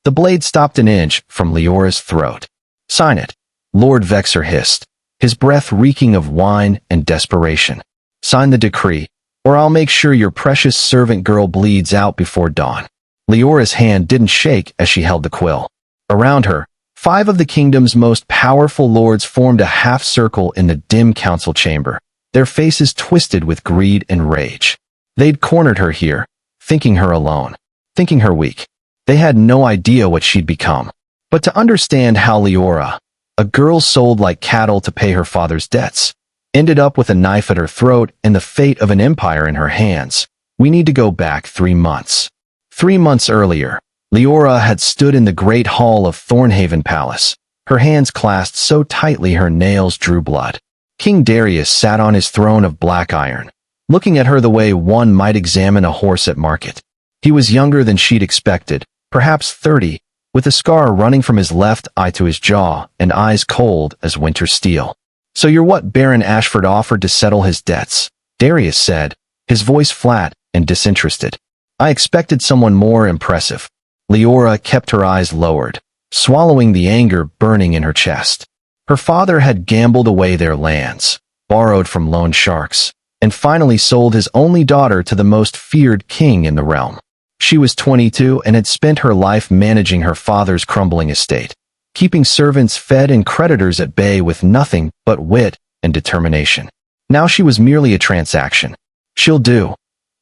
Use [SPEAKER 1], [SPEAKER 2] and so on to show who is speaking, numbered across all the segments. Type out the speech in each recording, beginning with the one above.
[SPEAKER 1] The blade stopped an inch from Leora's throat. "Sign it," Lord Vexor hissed, his breath reeking of wine and desperation. "Sign the decree, or I'll make sure your precious servant girl bleeds out before dawn." Leora's hand didn't shake as she held the quill. Around her, 5 of the kingdom's most powerful lords formed a half-circle in the dim council chamber, their faces twisted with greed and rage. They'd cornered her here, thinking her alone, thinking her weak. They had no idea what she'd become. But to understand how Liora, a girl sold like cattle to pay her father's debts, ended up with a knife at her throat and the fate of an empire in her hands, we need to go back 3 months. 3 months earlier, Liora had stood in the great hall of Thornhaven Palace, her hands clasped so tightly her nails drew blood. King Darius sat on his throne of black iron, looking at her the way one might examine a horse at market. He was younger than she'd expected, perhaps 30, with a scar running from his left eye to his jaw and eyes cold as winter steel. "So you're what Baron Ashford offered to settle his debts," Darius said, his voice flat and disinterested. "I expected someone more impressive." Liora kept her eyes lowered, swallowing the anger burning in her chest. Her father had gambled away their lands, borrowed from loan sharks, and finally sold his only daughter to the most feared king in the realm. She was 22 and had spent her life managing her father's crumbling estate, keeping servants fed and creditors at bay with nothing but wit and determination. Now she was merely a transaction. "She'll do,"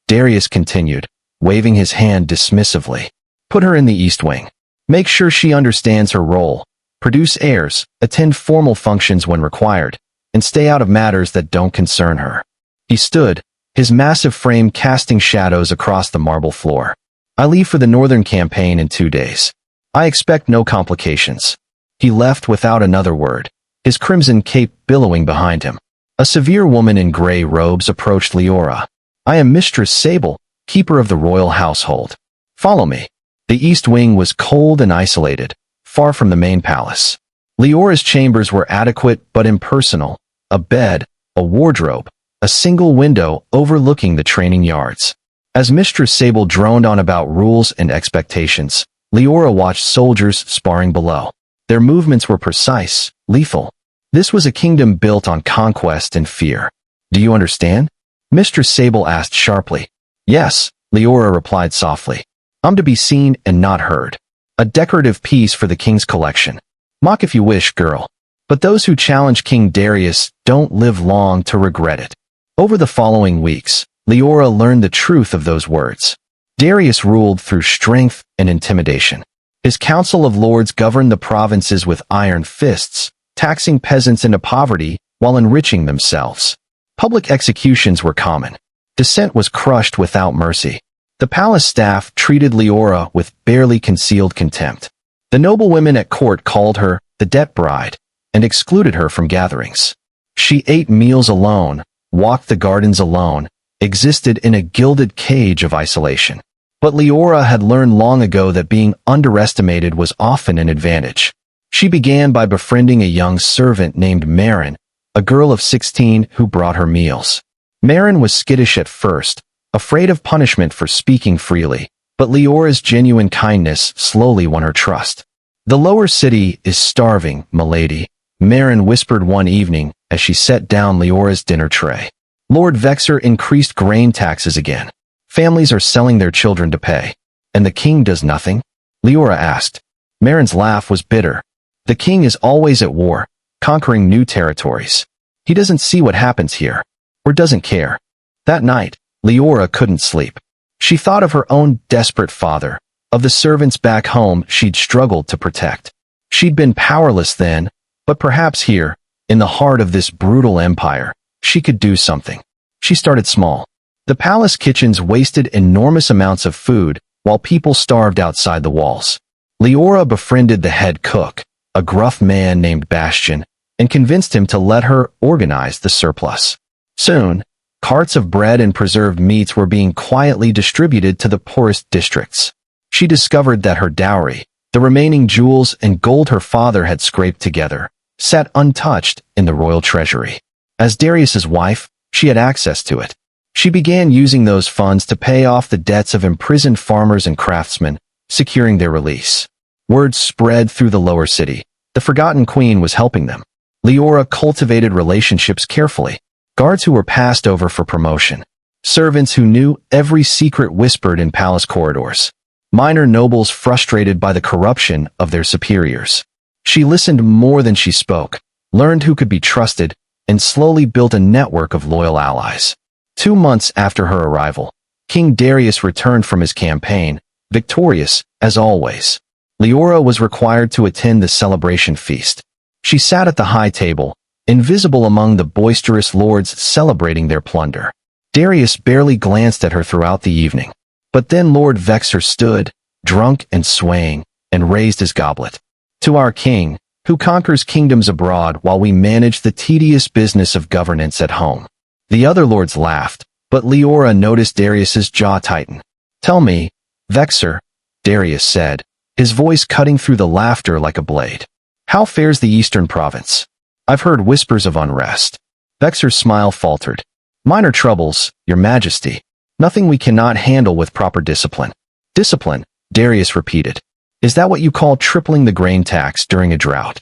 [SPEAKER 1] Darius continued, waving his hand dismissively. "Put her in the East Wing. Make sure she understands her role. Produce heirs, attend formal functions when required, and stay out of matters that don't concern her." He stood, his massive frame casting shadows across the marble floor. "I leave for the Northern Campaign in 2 days. I expect no complications." He left without another word, his crimson cape billowing behind him. A severe woman in gray robes approached Liora. "I am Mistress Sable, keeper of the royal household. Follow me." The East Wing was cold and isolated, far from the main palace. Leora's chambers were adequate but impersonal, a bed, a wardrobe, a single window overlooking the training yards. As Mistress Sable droned on about rules and expectations, Liora watched soldiers sparring below. Their movements were precise, lethal. This was a kingdom built on conquest and fear. "Do you understand?" Mistress Sable asked sharply. "Yes," Liora replied softly. "I'm to be seen and not heard. A decorative piece for the king's collection. Mock if you wish, girl. But those who challenge King Darius don't live long to regret it." Over the following weeks, Liora learned the truth of those words. Darius ruled through strength and intimidation. His council of lords governed the provinces with iron fists, taxing peasants into poverty while enriching themselves. Public executions were common. Dissent was crushed without mercy. The palace staff treated Liora with barely concealed contempt. The noblewomen at court called her the debt bride and excluded her from gatherings. She ate meals alone, walked the gardens alone, existed in a gilded cage of isolation. But Liora had learned long ago that being underestimated was often an advantage. She began by befriending a young servant named Marin, a girl of 16 who brought her meals. Marin was skittish at first, afraid of punishment for speaking freely, but Leora's genuine kindness slowly won her trust. "The lower city is starving, milady," Marin whispered one evening as she set down Leora's dinner tray. "Lord Vexor increased grain taxes again. Families are selling their children to pay. And the king does nothing?" Liora asked. Marin's laugh was bitter. "The king is always at war, conquering new territories. He doesn't see what happens here, or doesn't care." That night, Liora couldn't sleep. She thought of her own desperate father, of the servants back home she'd struggled to protect. She'd been powerless then, but perhaps here, in the heart of this brutal empire, she could do something. She started small. The palace kitchens wasted enormous amounts of food, while people starved outside the walls. Liora befriended the head cook, a gruff man named Bastion, and convinced him to let her organize the surplus. Soon, carts of bread and preserved meats were being quietly distributed to the poorest districts. She discovered that her dowry, the remaining jewels and gold her father had scraped together, sat untouched in the royal treasury. As Darius's wife, she had access to it. She began using those funds to pay off the debts of imprisoned farmers and craftsmen, securing their release. Word spread through the lower city. The Forgotten Queen was helping them. Liora cultivated relationships carefully. Guards who were passed over for promotion. Servants who knew every secret whispered in palace corridors. Minor nobles frustrated by the corruption of their superiors. She listened more than she spoke, learned who could be trusted, and slowly built a network of loyal allies. 2 months after her arrival, King Darius returned from his campaign, victorious, as always. Liora was required to attend the celebration feast. She sat at the high table, invisible among the boisterous lords celebrating their plunder. Darius barely glanced at her throughout the evening. But then Lord Vexor stood, drunk and swaying, and raised his goblet. To our king, who conquers kingdoms abroad while we manage the tedious business of governance at home. The other lords laughed, but Liora noticed Darius's jaw tighten. Tell me, Vexor, Darius said, his voice cutting through the laughter like a blade. How fares the eastern province? I've heard whispers of unrest. Vexor's smile faltered. Minor troubles, your majesty. Nothing we cannot handle with proper discipline. Discipline, Darius repeated. Is that what you call tripling the grain tax during a drought?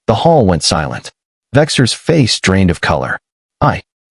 [SPEAKER 1] The hall went silent. Vexor's face drained of color.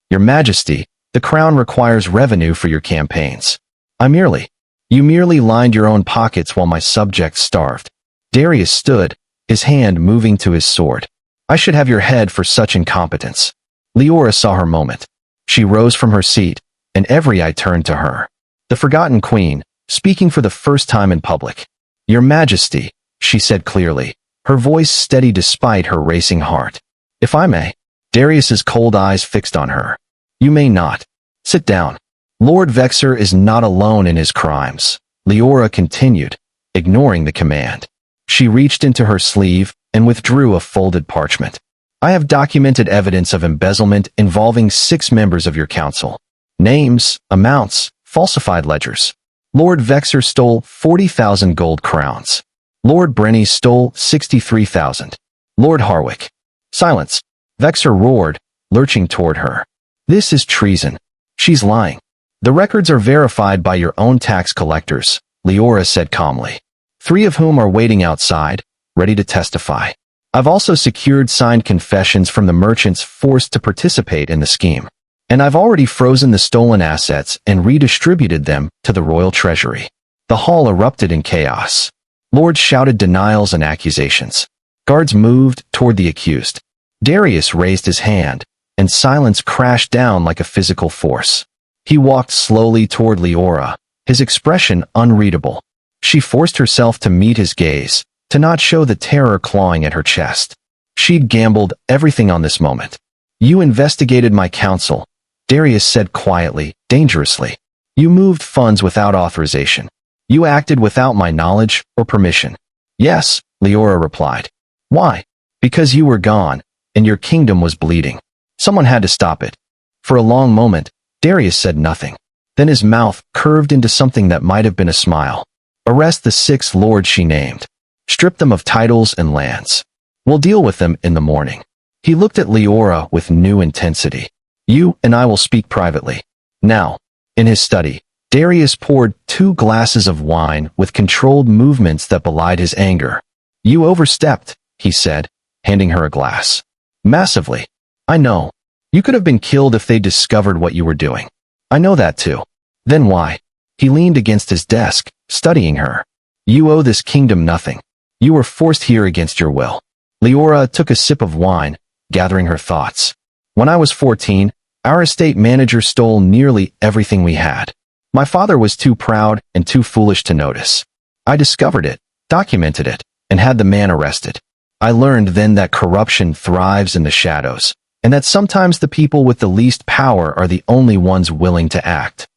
[SPEAKER 1] Your majesty, the crown requires revenue for your campaigns. You merely lined your own pockets while my subjects starved. Darius stood, his hand moving to his sword. I should have your head for such incompetence. Liora saw her moment. She rose from her seat, and every eye turned to her. The Forgotten Queen, speaking for the first time in public. Your Majesty, she said clearly, her voice steady despite her racing heart. If I may. Darius's cold eyes fixed on her. You may not. Sit down. Lord Vexor is not alone in his crimes, Liora continued, ignoring the command. She reached into her sleeve and withdrew a folded parchment. I have documented evidence of embezzlement involving 6 members of your council. Names, amounts, falsified ledgers. Lord Vexor stole 40,000 gold crowns. Lord Brenny stole 63,000. Lord Harwick. Silence. Vexor roared, lurching toward her. This is treason. She's lying. The records are verified by your own tax collectors, Liora said calmly. 3 of whom are waiting outside, ready to testify. I've also secured signed confessions from the merchants forced to participate in the scheme. And I've already frozen the stolen assets and redistributed them to the royal treasury. The hall erupted in chaos. Lords shouted denials and accusations. Guards moved toward the accused. Darius raised his hand, and silence crashed down like a physical force. He walked slowly toward Liora, his expression unreadable. She forced herself to meet his gaze, to not show the terror clawing at her chest. She'd gambled everything on this moment. You investigated my counsel, Darius said quietly, dangerously. You moved funds without authorization. You acted without my knowledge or permission. Yes, Liora replied. Why? Because you were gone, and your kingdom was bleeding. Someone had to stop it. For a long moment, Darius said nothing. Then his mouth curved into something that might have been a smile. Arrest the 6 lords she named. Strip them of titles and lands. We'll deal with them in the morning. He looked at Liora with new intensity. You and I will speak privately. Now, in his study, Darius poured 2 glasses of wine with controlled movements that belied his anger. You overstepped, he said, handing her a glass. Massively. I know. You could have been killed if they discovered what you were doing. I know that too. Then why? He leaned against his desk, studying her. You owe this kingdom nothing. You were forced here against your will. Liora took a sip of wine, gathering her thoughts. When I was 14, our estate manager stole nearly everything we had. My father was too proud and too foolish to notice. I discovered it, documented it, and had the man arrested. I learned then that corruption thrives in the shadows, and that sometimes the people with the least power are the only ones willing to act.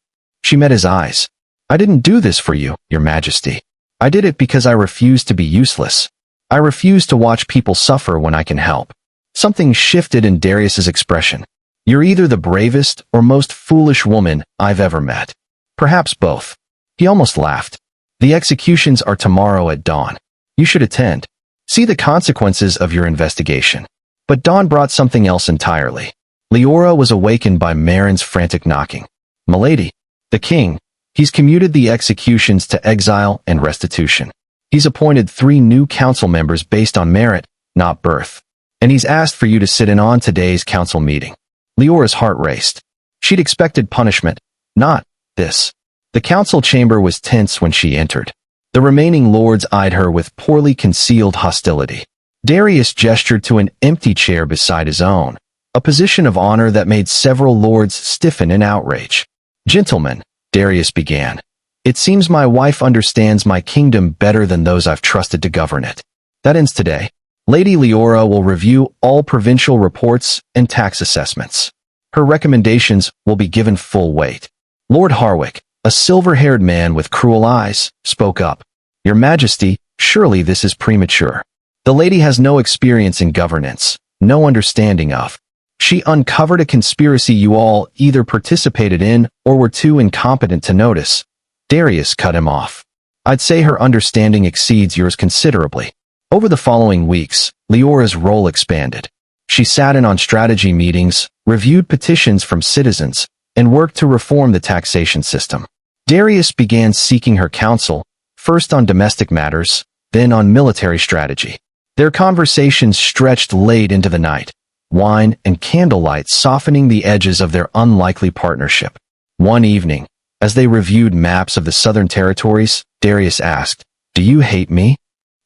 [SPEAKER 1] She met his eyes. I didn't do this for you, your majesty. I did it because I refused to be useless. I refuse to watch people suffer when I can help. Something shifted in Darius's expression. You're either the bravest or most foolish woman I've ever met. Perhaps both. He almost laughed. The executions are tomorrow at dawn. You should attend. See the consequences of your investigation. But dawn brought something else entirely. Liora was awakened by Marin's frantic knocking. Milady. The king. He's commuted the executions to exile and restitution. He's appointed 3 new council members based on merit, not birth. And he's asked for you to sit in on today's council meeting. Leora's heart raced. She'd expected punishment, not this. The council chamber was tense when she entered. The remaining lords eyed her with poorly concealed hostility. Darius gestured to an empty chair beside his own, a position of honor that made several lords stiffen in outrage. Gentlemen, Darius began, it seems my wife understands my kingdom better than those I've trusted to govern it. That ends today. Lady Liora will review all provincial reports and tax assessments. Her recommendations will be given full weight. Lord Harwick, a silver-haired man with cruel eyes, spoke up. Your Majesty, surely this is premature. The lady has no experience in governance, no understanding of. She uncovered a conspiracy you all either participated in or were too incompetent to notice. Darius cut him off. I'd say her understanding exceeds yours considerably. Over the following weeks, Leora's role expanded. She sat in on strategy meetings, reviewed petitions from citizens, and worked to reform the taxation system. Darius began seeking her counsel, first on domestic matters, then on military strategy. Their conversations stretched late into the night, wine and candlelight softening the edges of their unlikely partnership. One evening, as they reviewed maps of the southern territories, Darius asked, "Do you hate me?"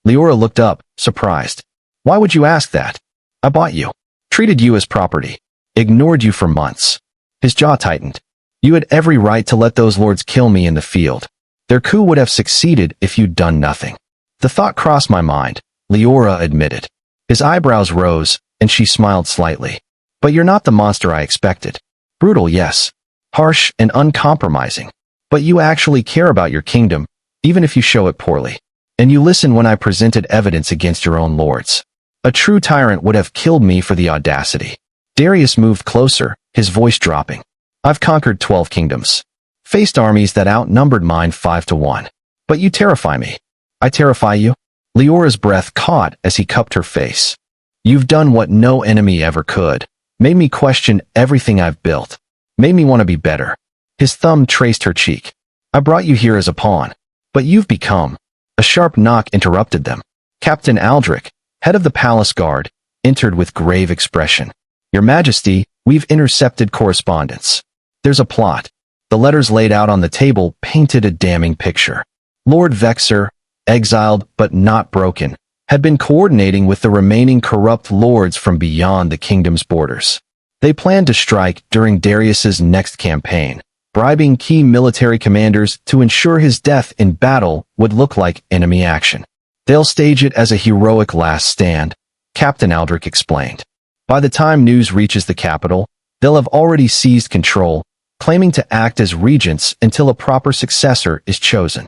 [SPEAKER 1] Liora looked up, surprised. "Why would you ask that? I bought you, treated you as property, ignored you for months." His jaw tightened. "You had every right to let those lords kill me in the field. Their coup would have succeeded if you'd done nothing." "The thought crossed my mind," Liora admitted. His eyebrows rose, and she smiled slightly. "But you're not the monster I expected. Brutal, yes. Harsh and uncompromising. But you actually care about your kingdom, even if you show it poorly. And you listen when I presented evidence against your own lords. A true tyrant would have killed me for the audacity." Darius moved closer, his voice dropping. "I've conquered 12 kingdoms. Faced armies that outnumbered mine 5-1. But you terrify me." "I terrify you?" Leora's breath caught as he cupped her face. "You've done what no enemy ever could. Made me question everything I've built. Made me want to be better." His thumb traced her cheek. "I brought you here as a pawn. But you've become—" A sharp knock interrupted them. Captain Aldrich, head of the palace guard, entered with grave expression. "Your Majesty, we've intercepted correspondence. There's a plot." The letters laid out on the table painted a damning picture. Lord Vexor, exiled but not broken, had been coordinating with the remaining corrupt lords from beyond the kingdom's borders. They planned to strike during Darius's next campaign, bribing key military commanders to ensure his death in battle would look like enemy action. "They'll stage it as a heroic last stand," Captain Aldrich explained. "By the time news reaches the capital, they'll have already seized control, claiming to act as regents until a proper successor is chosen."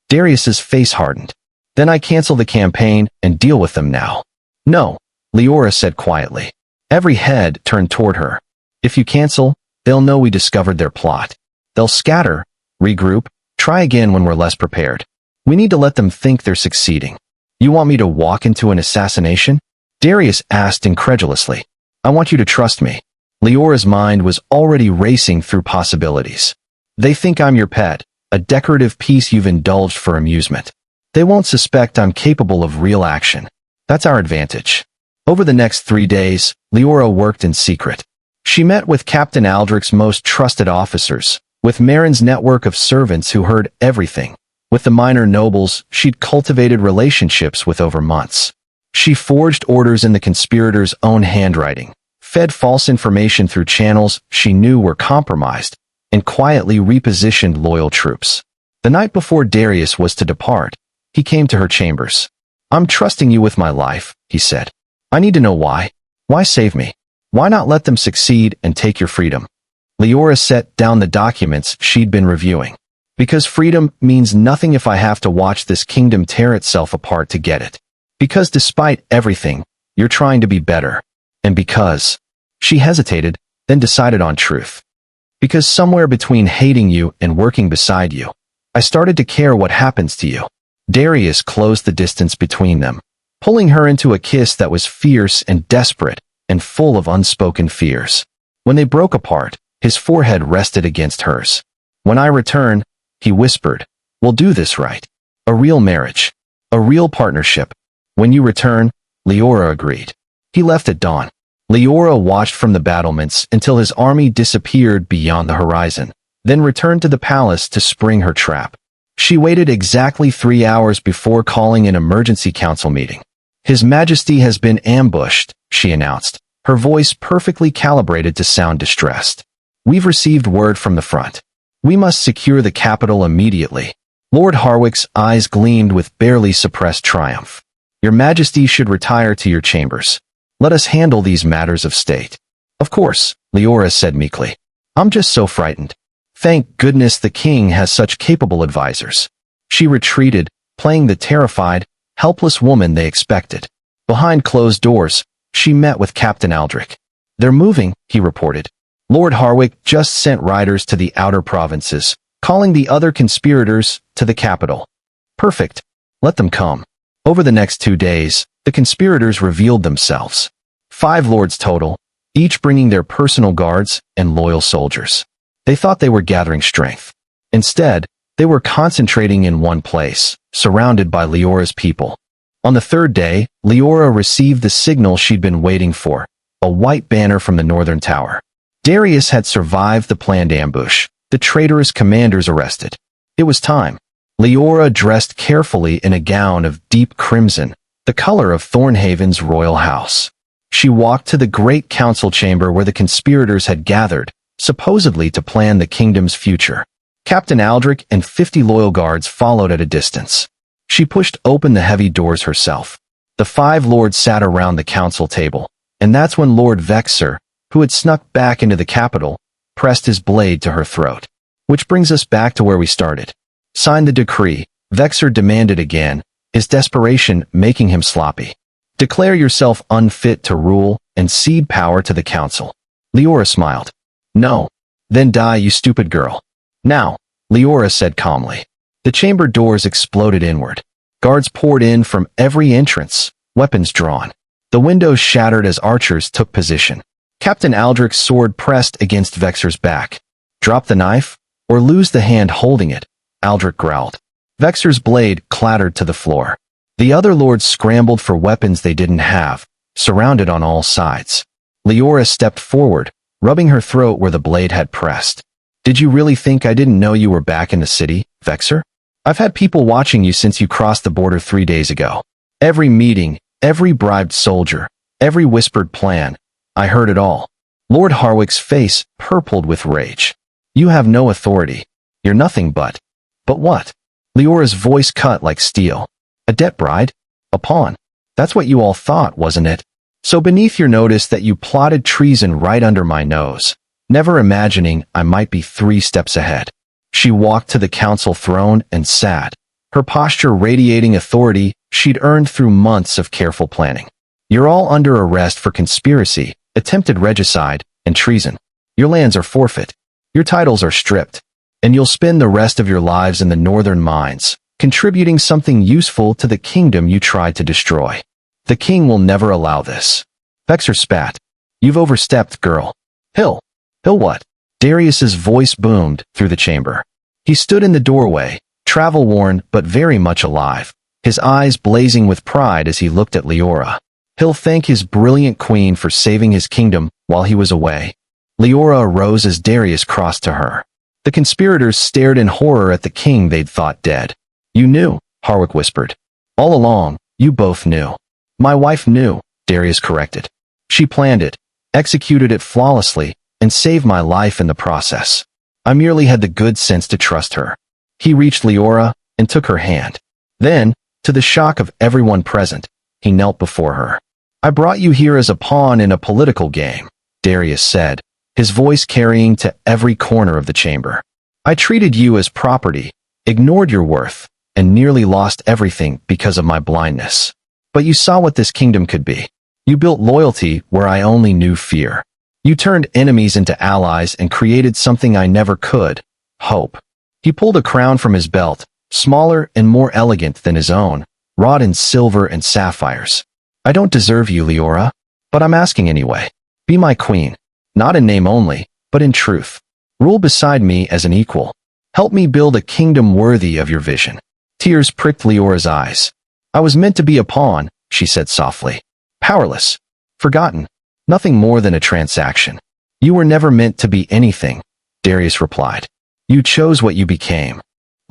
[SPEAKER 1] Darius's face hardened. "Then I cancel the campaign and deal with them now." "No," Liora said quietly. Every head turned toward her. "If you cancel, they'll know we discovered their plot. They'll scatter, regroup, try again when we're less prepared. We need to let them think they're succeeding." "You want me to walk into an assassination?" Darius asked incredulously. "I want you to trust me." Leora's mind was already racing through possibilities. "They think I'm your pet, a decorative piece you've indulged for amusement. They won't suspect I'm capable of real action. That's our advantage." Over the next 3 days, Liora worked in secret. She met with Captain Aldrich's most trusted officers, with Marin's network of servants who heard everything. With the minor nobles, she'd cultivated relationships with over months. She forged orders in the conspirators' own handwriting, fed false information through channels she knew were compromised, and quietly repositioned loyal troops. The night before Darius was to depart, he came to her chambers. "I'm trusting you with my life," he said. "I need to know why. Why save me? Why not let them succeed and take your freedom?" Liora set down the documents she'd been reviewing. "Because freedom means nothing if I have to watch this kingdom tear itself apart to get it. Because despite everything, you're trying to be better. And because—" She hesitated, then decided on truth. "Because somewhere between hating you and working beside you, I started to care what happens to you." Darius closed the distance between them, pulling her into a kiss that was fierce and desperate and full of unspoken fears. When they broke apart, his forehead rested against hers. "When I return," he whispered, "we'll do this right. A real marriage. A real partnership. When you return, Liora agreed. He left at dawn. Liora watched from the battlements until his army disappeared beyond the horizon, then returned to the palace to spring her trap. She waited exactly 3 hours before calling an emergency council meeting. His Majesty has been ambushed, she announced, her voice perfectly calibrated to sound distressed. We've received word from the front. We must secure the capital immediately. Lord Harwick's eyes gleamed with barely suppressed triumph. Your Majesty should retire to your chambers. Let us handle these matters of state. Of course, Liora said meekly. I'm just so frightened. Thank goodness the king has such capable advisors. She retreated, playing the terrified, helpless woman they expected. Behind closed doors, she met with Captain Aldrich. They're moving, he reported. Lord Harwick just sent riders to the outer provinces, calling the other conspirators to the capital. Perfect. Let them come. Over the next 2 days, the conspirators revealed themselves. 5 lords total, each bringing their personal guards and loyal soldiers. They thought they were gathering strength. Instead, they were concentrating in one place, surrounded by Liora's people. On the 3rd day, Liora received the signal she'd been waiting for, a white banner from the northern tower. Darius had survived the planned ambush, the traitorous commanders arrested. It was time. Liora dressed carefully in a gown of deep crimson, the color of Thornhaven's royal house. She walked to the great council chamber where the conspirators had gathered, supposedly to plan the kingdom's future. Captain Aldrich and 50 loyal guards followed at a distance. She pushed open the heavy doors herself. The 5 lords sat around the council table, and that's when Lord Vexer, who had snuck back into the capital, pressed his blade to her throat. Which brings us back to where we started. Sign the decree, Vexer demanded again, his desperation making him sloppy. Declare yourself unfit to rule and cede power to the council. Liora smiled. No. Then die, you stupid girl. Now, Liora said calmly. The chamber doors exploded inward. Guards poured in from every entrance, weapons drawn. The windows shattered as archers took position. Captain Aldrich's sword pressed against Vexer's back. Drop the knife, or lose the hand holding it, Aldrich growled. Vexer's blade clattered to the floor. The other lords scrambled for weapons they didn't have, surrounded on all sides. Liora stepped forward, rubbing her throat where the blade had pressed. Did you really think I didn't know you were back in the city, Vexer? I've had people watching you since you crossed the border 3 days ago. Every meeting, every bribed soldier, every whispered plan. I heard it all. Lord Harwick's face purpled with rage. You have no authority. You're nothing but. But what? Leora's voice cut like steel. A debt bride? A pawn? That's what you all thought, wasn't it? So beneath your notice that you plotted treason right under my nose, never imagining I might be 3 steps ahead. She walked to the council throne and sat, her posture radiating authority she'd earned through months of careful planning. You're all under arrest for conspiracy, attempted regicide, and treason. Your lands are forfeit. Your titles are stripped. And you'll spend the rest of your lives in the northern mines, contributing something useful to the kingdom you tried to destroy. The king will never allow this. Vexer spat. You've overstepped, girl. Hill what? Darius's voice boomed through the chamber. He stood in the doorway, travel-worn but very much alive, his eyes blazing with pride as he looked at Liora. He'll thank his brilliant queen for saving his kingdom while he was away. Liora arose as Darius crossed to her. The conspirators stared in horror at the king they'd thought dead. You knew, Harwick whispered. All along, you both knew. My wife knew, Darius corrected. She planned it, executed it flawlessly, and saved my life in the process. I merely had the good sense to trust her. He reached Liora and took her hand. Then, to the shock of everyone present, he knelt before her. I brought you here as a pawn in a political game, Darius said, his voice carrying to every corner of the chamber. I treated you as property, ignored your worth, and nearly lost everything because of my blindness. But you saw what this kingdom could be. You built loyalty where I only knew fear. You turned enemies into allies and created something I never could, hope. He pulled a crown from his belt, smaller and more elegant than his own, wrought in silver and sapphires. I don't deserve you, Liora, but I'm asking anyway. Be my queen, not in name only, but in truth. Rule beside me as an equal. Help me build a kingdom worthy of your vision. Tears pricked Leora's eyes. I was meant to be a pawn, she said softly. Powerless. Forgotten. Nothing more than a transaction. You were never meant to be anything, Darius replied. You chose what you became.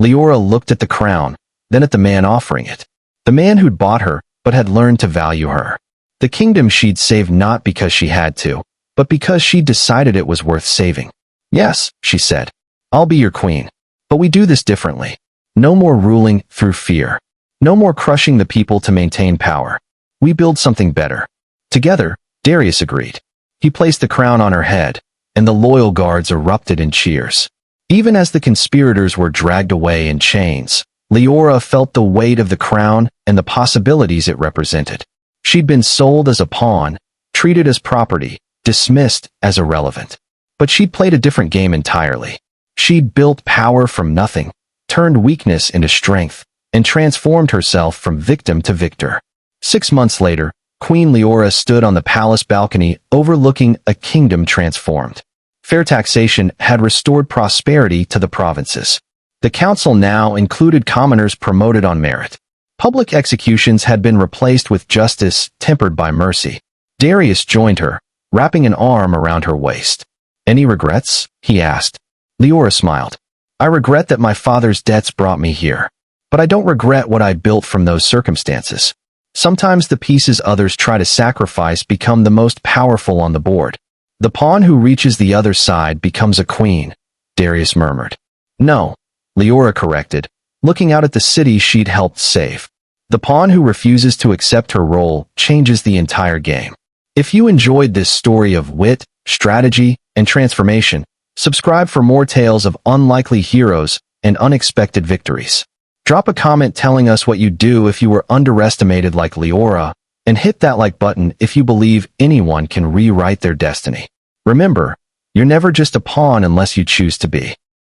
[SPEAKER 1] Liora looked at the crown, then at the man offering it. The man who'd bought her, but had learned to value her. The kingdom she'd saved not because she had to, but because she'd decided it was worth saving. Yes, she said. I'll be your queen. But we do this differently. No more ruling through fear. No more crushing the people to maintain power. We build something better. Together, Darius agreed. He placed the crown on her head, and the loyal guards erupted in cheers. Even as the conspirators were dragged away in chains, Liora felt the weight of the crown and the possibilities it represented. She'd been sold as a pawn, treated as property, dismissed as irrelevant. But she'd played a different game entirely. She'd built power from nothing, turned weakness into strength, and transformed herself from victim to victor. 6 months later, Queen Liora stood on the palace balcony overlooking a kingdom transformed. Fair taxation had restored prosperity to the provinces. The council now included commoners promoted on merit. Public executions had been replaced with justice tempered by mercy. Darius joined her, wrapping an arm around her waist. Any regrets? He asked. Liora smiled. I regret that my father's debts brought me here. But I don't regret what I built from those circumstances. Sometimes the pieces others try to sacrifice become the most powerful on the board. The pawn who reaches the other side becomes a queen, Darius murmured. No, Liora corrected, looking out at the city she'd helped save. The pawn who refuses to accept her role changes the entire game. If you enjoyed this story of wit, strategy, and transformation, subscribe for more tales of unlikely heroes and unexpected victories. Drop a comment telling us what you'd do if you were underestimated like Liora, and hit that like button if you believe anyone can rewrite their destiny. Remember, you're never just a pawn unless you choose to be.